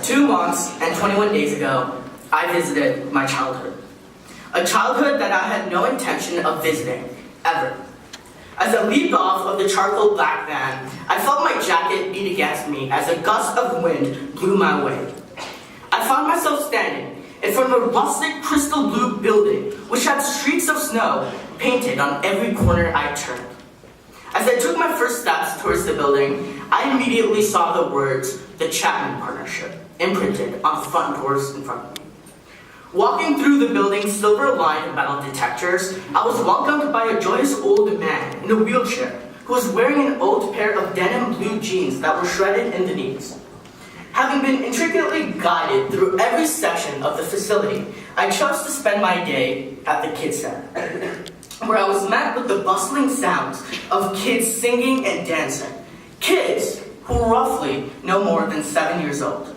2 months and 21 days ago, I visited my childhood. A childhood that I had no intention of visiting, ever. As I leaped off of the charcoal black van, I felt my jacket beat against me as a gust of wind blew my way. I found myself standing in front of a rustic crystal blue building which had streaks of snow painted on every corner I turned. As I took my first steps towards the building, I immediately saw the words, "The Chapman Partnership," imprinted on the front doors in front of me. Walking through the building's silver-lined metal detectors, I was welcomed by a joyous old man in a wheelchair who was wearing an old pair of denim blue jeans that were shredded in the knees. Having been intricately guided through every section of the facility, I chose to spend my day at the Kids Center, where I was met with the bustling sounds of kids singing and dancing. Kids who were roughly no more than 7 years old.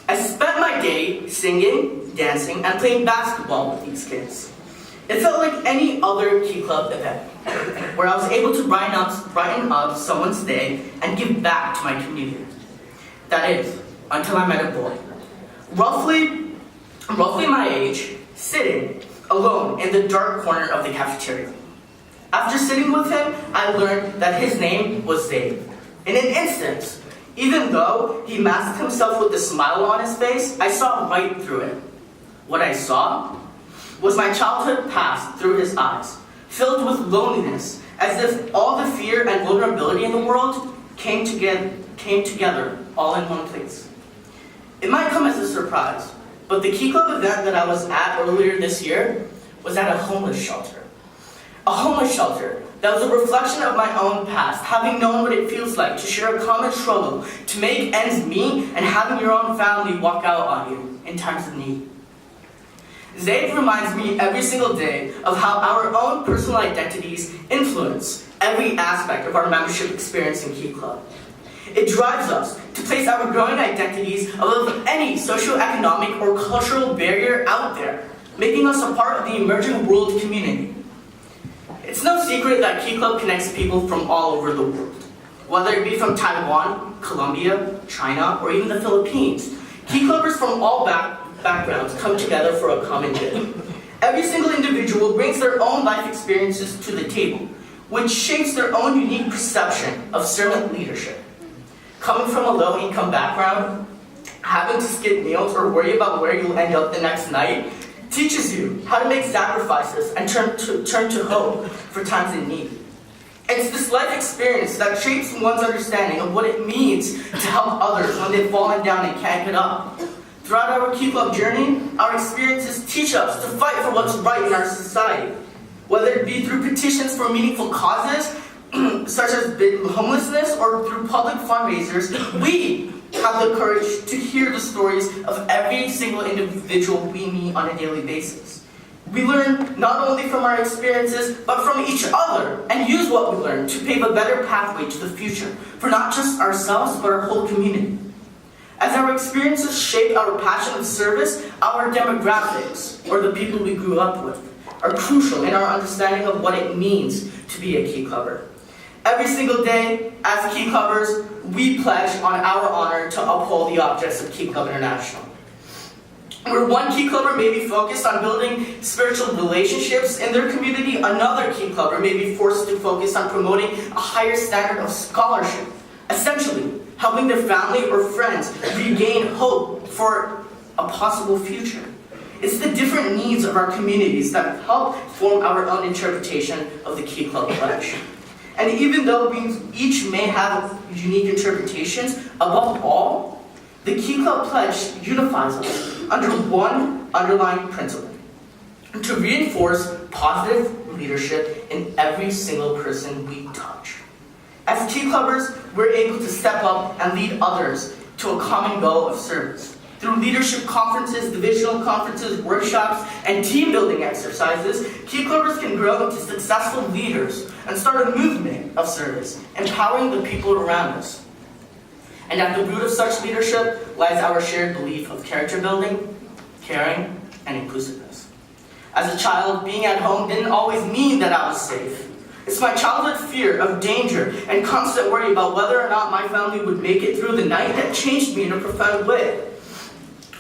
I spent my day singing, dancing, and playing basketball with these kids. It felt like any other Key Club event, where I was able to brighten up someone's day and give back to my community. That is, until I met a boy, roughly my age, sitting alone in the dark corner of the cafeteria. After sitting with him, I learned that his name was Dave. In an instant, even though he masked himself with a smile on his face, I saw right through it. What I saw was my childhood past through his eyes, filled with loneliness, as if all the fear and vulnerability in the world came together all in one place. It might come as a surprise, but the Key Club event that I was at earlier this year was at a homeless shelter. A homeless shelter that was a reflection of my own past, having known what it feels like to share a common struggle, to make ends meet, and having your own family walk out on you in times of need. Zayd reminds me every single day of how our own personal identities influence every aspect of our membership experience in Key Club. It drives us to place our growing identities above any socioeconomic or cultural barrier out there, making us a part of the emerging world community. It's no secret that Key Club connects people from all over the world. Whether it be from Taiwan, Colombia, China, or even the Philippines, Key Clubbers from all backgrounds come together for a common good. Every single individual brings their own life experiences to the table, which shapes their own unique perception of servant leadership. Coming from a low-income background, having to skip meals or worry about where you'll end up the next night teaches you how to make sacrifices and turn to hope for times in need. It's this life experience that shapes one's understanding of what it means to help others when they've fallen down and can't get up. Throughout our Key Club journey, our experiences teach us to fight for what's right in our society. Whether it be through petitions for meaningful causes, such as homelessness, or through public fundraisers, we have the courage to hear the stories of every single individual we meet on a daily basis. We learn not only from our experiences, but from each other, and use what we learn to pave a better pathway to the future for not just ourselves, but our whole community. As our experiences shape our passion of service, our demographics, or the people we grew up with, are crucial in our understanding of what it means to be a Key Clubber. Every single day, as Key Clubbers, we pledge on our honor to uphold the objects of Key Club International. Where one Key Clubber may be focused on building spiritual relationships in their community, another Key Clubber may be forced to focus on promoting a higher standard of scholarship, essentially helping their family or friends regain hope for a possible future. It's the different needs of our communities that help form our own interpretation of the Key Club pledge. And even though we each may have unique interpretations, above all, the Key Club pledge unifies us under one underlying principle: to reinforce positive leadership in every single person we touch. As Key Clubbers, we're able to step up and lead others to a common goal of service. Through leadership conferences, divisional conferences, workshops, and team-building exercises, Key Clubbers can grow into successful leaders and start a movement of service, empowering the people around us. And at the root of such leadership lies our shared belief of character building, caring, and inclusiveness. As a child, being at home didn't always mean that I was safe. It's my childhood fear of danger and constant worry about whether or not my family would make it through the night that changed me in a profound way.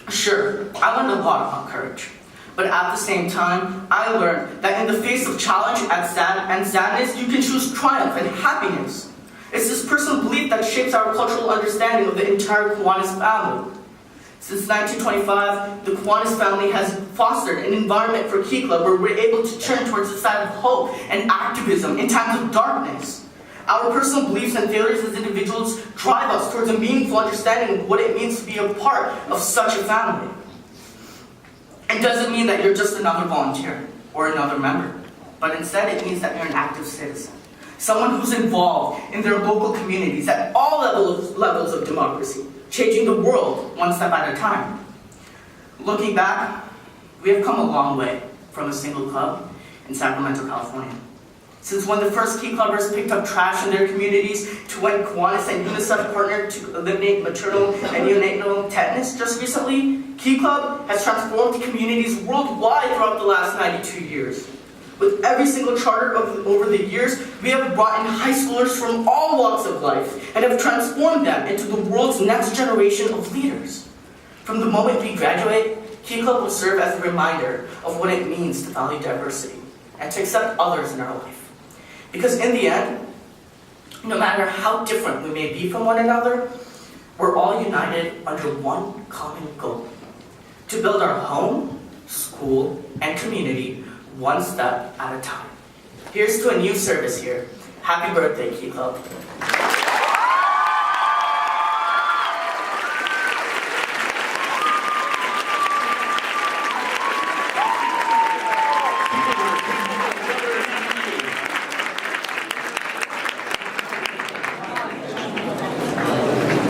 Sure, I learned a lot about courage. But at the same time, I learned that in the face of challenge and sadness, you can choose triumph and happiness. It's this personal belief that shapes our cultural understanding of the entire Kiwanis family. Since 1925, the Kiwanis family has fostered an environment for Key Club where we're able to turn towards the side of hope and activism in times of darkness. Our personal beliefs and failures as individuals drive us towards a meaningful understanding of what it means to be a part of such a family. It doesn't mean that you're just another volunteer or another member, but instead it means that you're an active citizen. Someone who's involved in their local communities at all levels of democracy, changing the world one step at a time. Looking back, we have come a long way from a single club in Sacramento, California. Since when the first Key Clubbers picked up trash in their communities, to when Kiwanis and UNICEF partnered to eliminate maternal and neonatal tetanus just recently, Key Club has transformed communities worldwide throughout the last 92 years. With every single charter over the years, we have brought in high schoolers from all walks of life and have transformed them into the world's next generation of leaders. From the moment we graduate, Key Club will serve as a reminder of what it means to value diversity and to accept others in our life. Because in the end, no matter how different we may be from one another, we're all united under one common goal: to build our home, school, and community one step at a time. Here's to a new service here. Happy birthday, Key Club.